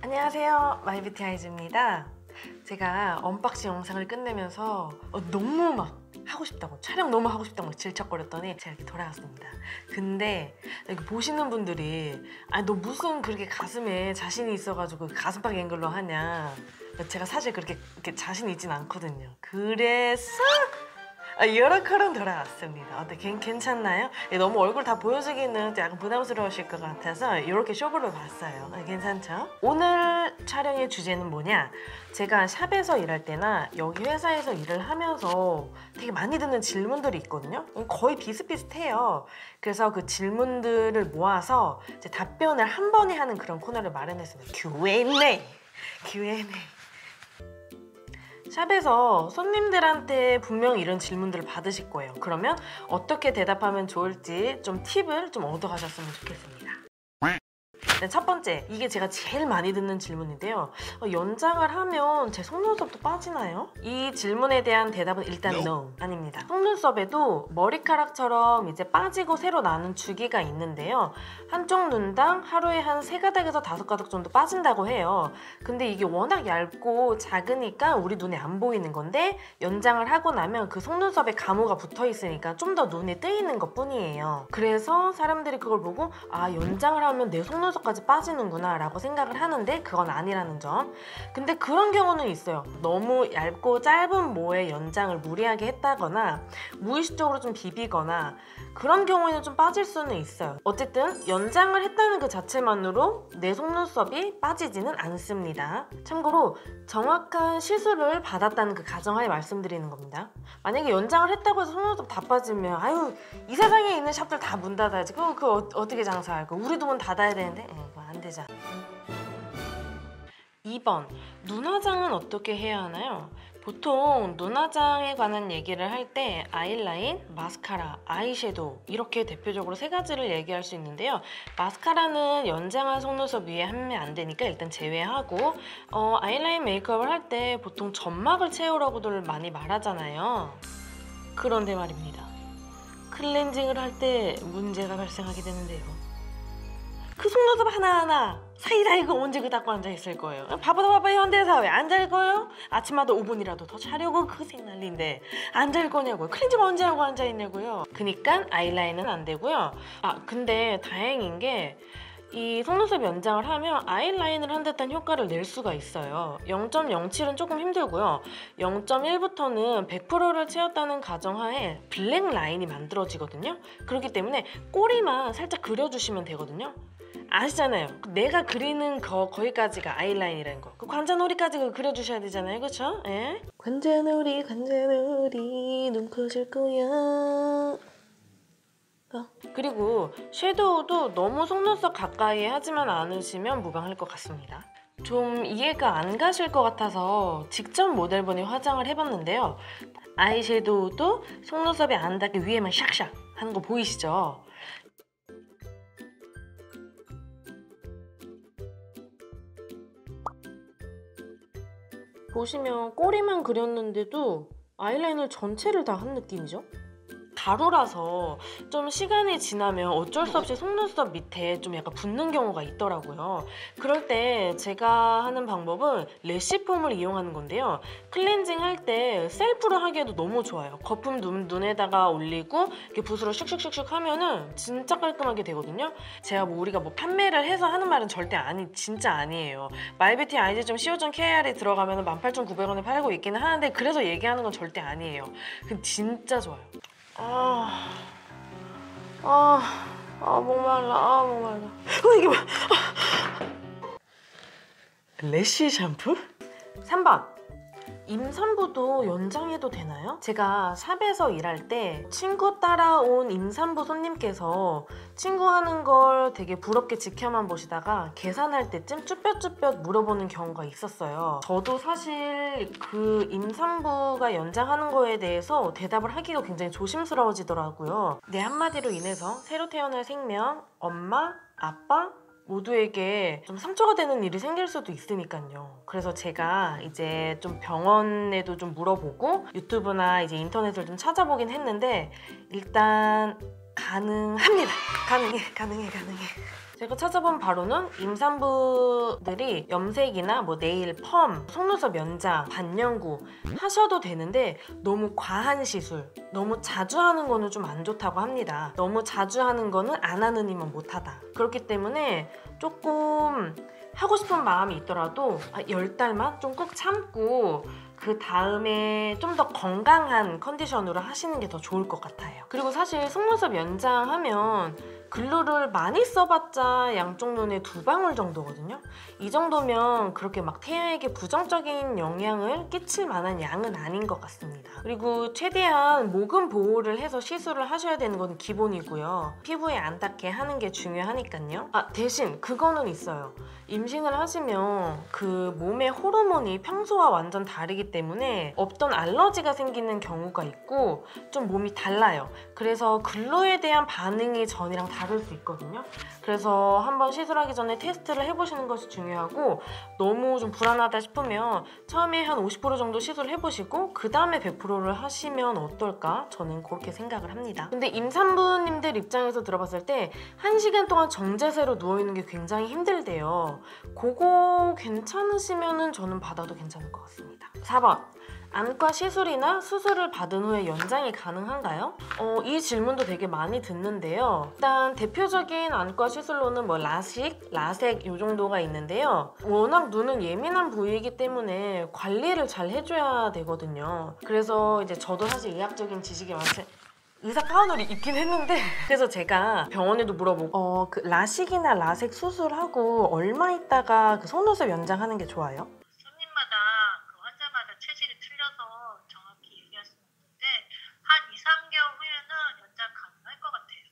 안녕하세요, 마이뷰티 아이즈입니다. 제가 언박싱 영상을 끝내면서 너무 막 하고 싶다고, 촬영 너무 하고 싶다고 질척거렸더니 제가 이렇게 돌아왔습니다. 근데 여기 보시는 분들이 너 무슨 그렇게 가슴에 자신이 있어가지고 가슴팍 앵글로 하냐, 제가 사실 그렇게 자신 있진 않거든요. 그래서 요렇게로 돌아왔습니다. 어때? 괜찮나요? 너무 얼굴 다 보여주기는 약간 부담스러우실 것 같아서 이렇게 쇼부를 봤어요. 괜찮죠? 오늘 촬영의 주제는 뭐냐? 제가 샵에서 일할 때나 여기 회사에서 일을 하면서 되게 많이 듣는 질문들이 있거든요. 거의 비슷비슷해요. 그래서 그 질문들을 모아서 이제 답변을 한 번에 하는 그런 코너를 마련했습니다. Q&A. 샵에서 손님들한테 분명히 이런 질문들을 받으실 거예요. 그러면 어떻게 대답하면 좋을지 좀 팁을 좀 얻어가셨으면 좋겠습니다. 첫 번째, 이게 제가 제일 많이 듣는 질문인데요. 연장을 하면 제 속눈썹도 빠지나요? 이 질문에 대한 대답은 일단 no, 아닙니다. 속눈썹에도 머리카락처럼 이제 빠지고 새로 나는 주기가 있는데요. 한쪽 눈당 하루에 한 3가닥에서 5가닥 정도 빠진다고 해요. 근데 이게 워낙 얇고 작으니까 우리 눈에 안 보이는 건데, 연장을 하고 나면 그 속눈썹에 가무가 붙어 있으니까 좀 더 눈에 뜨이는 것 뿐이에요. 그래서 사람들이 그걸 보고 연장을 하면 내 속눈썹까지 빠지는구나 라고 생각을 하는데, 그건 아니라는 점. 근데 그런 경우는 있어요. 너무 얇고 짧은 모에 연장을 무리하게 했다거나 무의식적으로 좀 비비거나 그런 경우에는 좀 빠질 수는 있어요. 어쨌든 연장을 했다는 그 자체만으로 내 속눈썹이 빠지지는 않습니다. 참고로 정확한 시술을 받았다는 그 가정하에 말씀드리는 겁니다. 만약에 연장을 했다고 해서 속눈썹 다 빠지면 이 세상에 있는 샵들 다 문 닫아야지. 그럼 어떻게 장사할 거? 우리도 문 닫아야 되는데 그거 안 되잖아. 2번, 눈화장은 어떻게 해야 하나요? 보통 눈화장에 관한 얘기를 할 때 아이라인, 마스카라, 아이섀도우 이렇게 대표적으로 3가지를 얘기할 수 있는데요. 마스카라는 연장한 속눈썹 위에 하면 안 되니까 일단 제외하고, 아이라인 메이크업을 할 때 보통 점막을 채우라고들 많이 말하잖아요. 그런데 말입니다, 클렌징을 할 때 문제가 발생하게 되는데요. 그 속눈썹 하나하나 사이사이 그 언제 그 닦고 앉아있을 거예요? 바보다 현대사회 앉아있을 거예요? 아침마다 5분이라도 더 자려고 그 생난리인데 앉아있을 거냐고요? 클렌징 언제 하고 앉아있냐고요? 그니까 아이라인은 안 되고요. 근데 다행인 게 이 속눈썹 연장을 하면 아이라인을 한 듯한 효과를 낼 수가 있어요. 0.07은 조금 힘들고요. 0.1부터는 100%를 채웠다는 가정하에 블랙 라인이 만들어지거든요. 그렇기 때문에 꼬리만 살짝 그려주시면 되거든요. 아시잖아요. 내가 그리는 거기까지가 아이라인이라는 거. 그 관자놀이까지 그려주셔야 되잖아요. 그쵸? 예? 관자놀이 눈코질 거야. 그리고 섀도우도 너무 속눈썹 가까이에 하지만 않으시면 무방할 것 같습니다. 좀 이해가 안 가실 것 같아서 직접 모델분이 화장을 해봤는데요. 아이섀도우도 속눈썹에 안 닿게 위에만 샥샥 하는 거 보이시죠? 보시면 꼬리만 그렸는데도 아이라인을 전체를 다 한 느낌이죠? 가루라서 좀 시간이 지나면 어쩔 수 없이 속눈썹 밑에 좀 약간 붙는 경우가 있더라고요. 그럴 때 제가 하는 방법은 래쉬폼을 이용하는 건데요. 클렌징 할 때 셀프로 하기에도 너무 좋아요. 거품 눈에다가 올리고 이렇게 붓으로 슉슉슉슉 하면은 진짜 깔끔하게 되거든요. 제가 우리가 판매를 해서 하는 말은 절대 진짜 아니에요. 마이뷰티 아이즈 좀 co.kr에 들어가면 18,900원에 팔고 있기는 하는데, 그래서 얘기하는 건 절대 아니에요. 근데 진짜 좋아요. 목말라. 이게 뭐야? 래쉬 샴푸? 3번, 임산부도 연장해도 되나요? 제가 샵에서 일할 때 친구 따라온 임산부 손님께서 친구 하는 걸 되게 부럽게 지켜만 보시다가 계산할 때쯤 쭈뼛쭈뼛 물어보는 경우가 있었어요. 저도 사실 그 임산부가 연장하는 거에 대해서 대답을 하기가 굉장히 조심스러워지더라고요. 내 한마디로 인해서 새로 태어날 생명, 엄마, 아빠 모두에게 좀 상처가 되는 일이 생길 수도 있으니까요. 그래서 제가 이제 좀 병원에도 좀 물어보고 유튜브나 이제 인터넷을 좀 찾아보긴 했는데, 일단 가능합니다. 가능해. 제가 찾아본 바로는 임산부들이 염색이나 뭐 네일, 펌, 속눈썹 연장, 반영구 하셔도 되는데 너무 과한 시술, 너무 자주 하는 거는 좀 안 좋다고 합니다. 너무 자주 하는 거는 안 하는 이만 못하다. 그렇기 때문에 조금 하고 싶은 마음이 있더라도 10달만 좀 꾹 참고 그 다음에 좀 더 건강한 컨디션으로 하시는 게 더 좋을 것 같아요. 그리고 사실 속눈썹 연장하면 글루를 많이 써봤자 양쪽 눈에 2방울 정도거든요. 이 정도면 그렇게 막 태아에게 부정적인 영향을 끼칠 만한 양은 아닌 것 같습니다. 그리고 최대한 모근 보호를 해서 시술을 하셔야 되는 건 기본이고요. 피부에 안 닿게 하는 게 중요하니까요. 대신 그거는 있어요. 임신을 하시면 그 몸의 호르몬이 평소와 완전 다르기 때문에 없던 알러지가 생기는 경우가 있고 좀 몸이 달라요. 그래서 글루에 대한 반응이 전이랑 다를 수 있거든요. 그래서 한번 시술하기 전에 테스트를 해보시는 것이 중요하고, 너무 좀 불안하다 싶으면 처음에 한 50% 정도 시술을 해보시고 그 다음에 100%를 하시면 어떨까? 저는 그렇게 생각을 합니다. 근데 임산부님들 입장에서 들어봤을 때 1시간 동안 정자세로 누워있는 게 굉장히 힘들대요. 그거 괜찮으시면 저는 받아도 괜찮을 것 같습니다. 4번. 안과 시술이나 수술을 받은 후에 연장이 가능한가요? 이 질문도 되게 많이 듣는데요. 일단 대표적인 안과 시술로는 뭐 라식, 라섹 이 정도가 있는데요. 워낙 눈은 예민한 부위이기 때문에 관리를 잘 해줘야 되거든요. 그래서 이제 저도 사실 의학적인 지식이 많지 의사 가운을 입긴 했는데, 그래서 제가 병원에도 물어보고 그 라식이나 라섹 수술하고 얼마 있다가 그 속눈썹 연장하는 게 좋아요? 손님마다 그 환자마다 체질이 틀려서 정확히 얘기할 수는 없는데 한 2, 3개월 후에는 연장 가능할 것 같아요.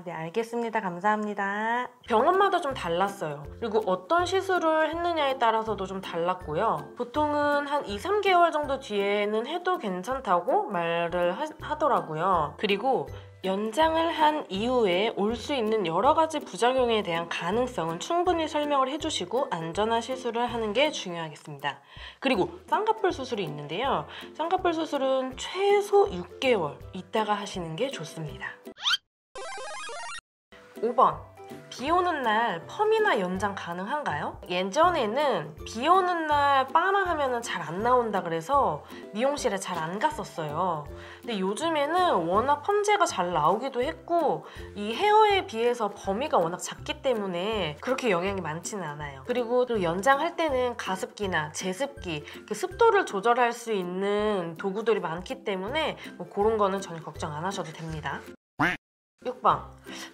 네, 알겠습니다. 감사합니다. 병원마다 좀 달랐어요. 그리고 어떤 시술을 했느냐에 따라서도 좀 달랐고요. 보통은 한 2, 3개월 정도 뒤에는 해도 괜찮다고 말을 하더라고요. 그리고 연장을 한 이후에 올 수 있는 여러 가지 부작용에 대한 가능성은 충분히 설명을 해주시고 안전한 시술을 하는 게 중요하겠습니다. 그리고 쌍꺼풀 수술이 있는데요. 쌍꺼풀 수술은 최소 6개월 있다가 하시는 게 좋습니다. 5번. 비 오는 날 펌이나 연장 가능한가요? 예전에는 비 오는 날 빠마 하면은 잘 안 나온다 그래서 미용실에 잘 안 갔었어요. 근데 요즘에는 워낙 펌제가 잘 나오기도 했고 이 헤어에 비해서 범위가 워낙 작기 때문에 그렇게 영향이 많지는 않아요. 그리고 또 연장할 때는 가습기나 제습기, 습도를 조절할 수 있는 도구들이 많기 때문에 뭐 그런 거는 전혀 걱정 안 하셔도 됩니다. 6번.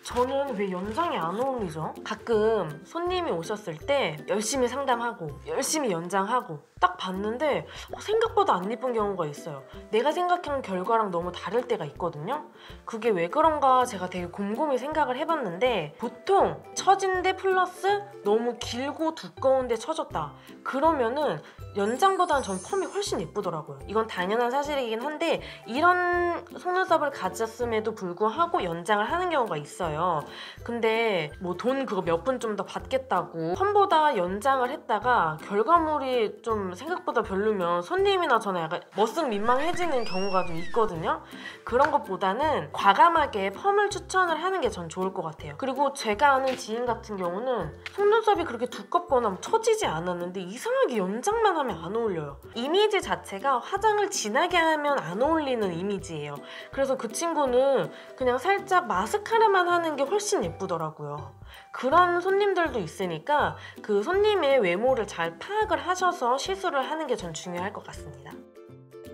저는 왜 연장이 안 어울리죠? 가끔 손님이 오셨을 때 열심히 상담하고 열심히 연장하고 딱 봤는데 생각보다 안 예쁜 경우가 있어요. 내가 생각한 결과랑 너무 다를 때가 있거든요. 그게 왜 그런가 제가 되게 곰곰이 생각을 해봤는데, 보통 처진데 플러스 너무 길고 두꺼운데 처졌다 그러면은 연장보다는 전 펌이 훨씬 예쁘더라고요. 이건 당연한 사실이긴 한데 이런 속눈썹을 가졌음에도 불구하고 연장을 하는 경우가 있어요. 근데 뭐 돈 그거 몇 분 좀 더 받겠다고 펌보다 연장을 했다가 결과물이 좀 생각보다 별로면 손님이나 저는 약간 머쓱 민망해지는 경우가 좀 있거든요. 그런 것보다는 과감하게 펌을 추천을 하는 게 전 좋을 것 같아요. 그리고 제가 아는 지인 같은 경우는 속눈썹이 그렇게 두껍거나 처지지 않았는데 이상하게 연장만 하면 안 어울려요. 이미지 자체가 화장을 진하게 하면 안 어울리는 이미지예요. 그래서 그 친구는 그냥 살짝 마스카라만 하는 게 훨씬 예쁘더라고요. 그런 손님들도 있으니까 그 손님의 외모를 잘 파악을 하셔서 시술을 하는 게 전 중요할 것 같습니다.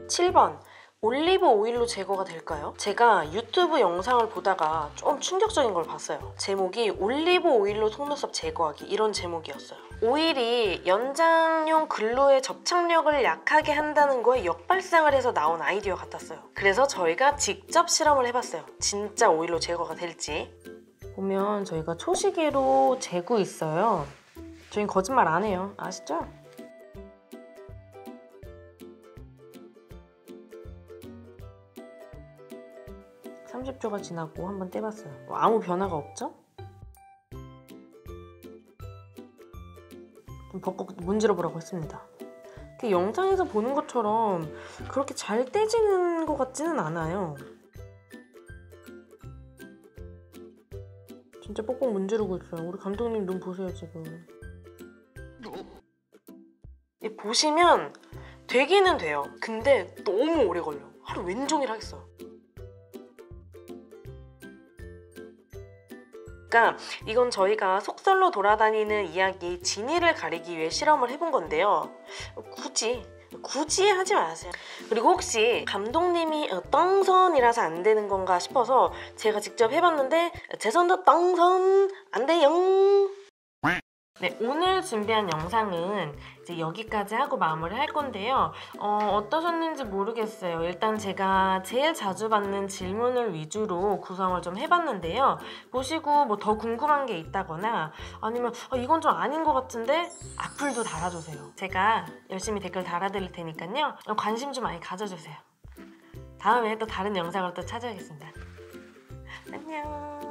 7번. 올리브 오일로 제거가 될까요? 제가 유튜브 영상을 보다가 좀 충격적인 걸 봤어요. 제목이 올리브 오일로 속눈썹 제거하기, 이런 제목이었어요. 오일이 연장용 글루의 접착력을 약하게 한다는 거에 역발상을 해서 나온 아이디어 같았어요. 그래서 저희가 직접 실험을 해봤어요. 진짜 오일로 제거가 될지. 보면 저희가 초시계로 재고 있어요. 저희는 거짓말 안 해요. 아시죠? (30초가) 지나고 한번 떼봤어요. 아무 변화가 없죠? 좀 벗고 문질러 보라고 했습니다. 영상에서 보는 것처럼 그렇게 잘 떼지는 것 같지는 않아요. 진짜 뻑뻑 문지르고 있어요. 우리 감독님 눈 보세요 지금. 보시면 되기는 돼요. 근데 너무 오래 걸려. 하루 왼종일 하겠어요. 그러니까 이건 저희가 속설로 돌아다니는 이야기 진위를 가리기 위해 실험을 해본 건데요. 굳이 하지 마세요. 그리고 혹시 감독님이 떵선이라서 안 되는 건가 싶어서 제가 직접 해봤는데 제 손도 떵선 안 돼요. 네, 오늘 준비한 영상은 이제 여기까지 하고 마무리할 건데요. 어떠셨는지 모르겠어요. 일단 제가 제일 자주 받는 질문을 위주로 구성을 좀 해봤는데요. 보시고 뭐 더 궁금한 게 있다거나 아니면 이건 좀 아닌 것 같은데 악플도 달아주세요. 제가 열심히 댓글 달아드릴 테니까요. 관심 좀 많이 가져주세요. 다음에 또 다른 영상으로 또 찾아오겠습니다. 안녕.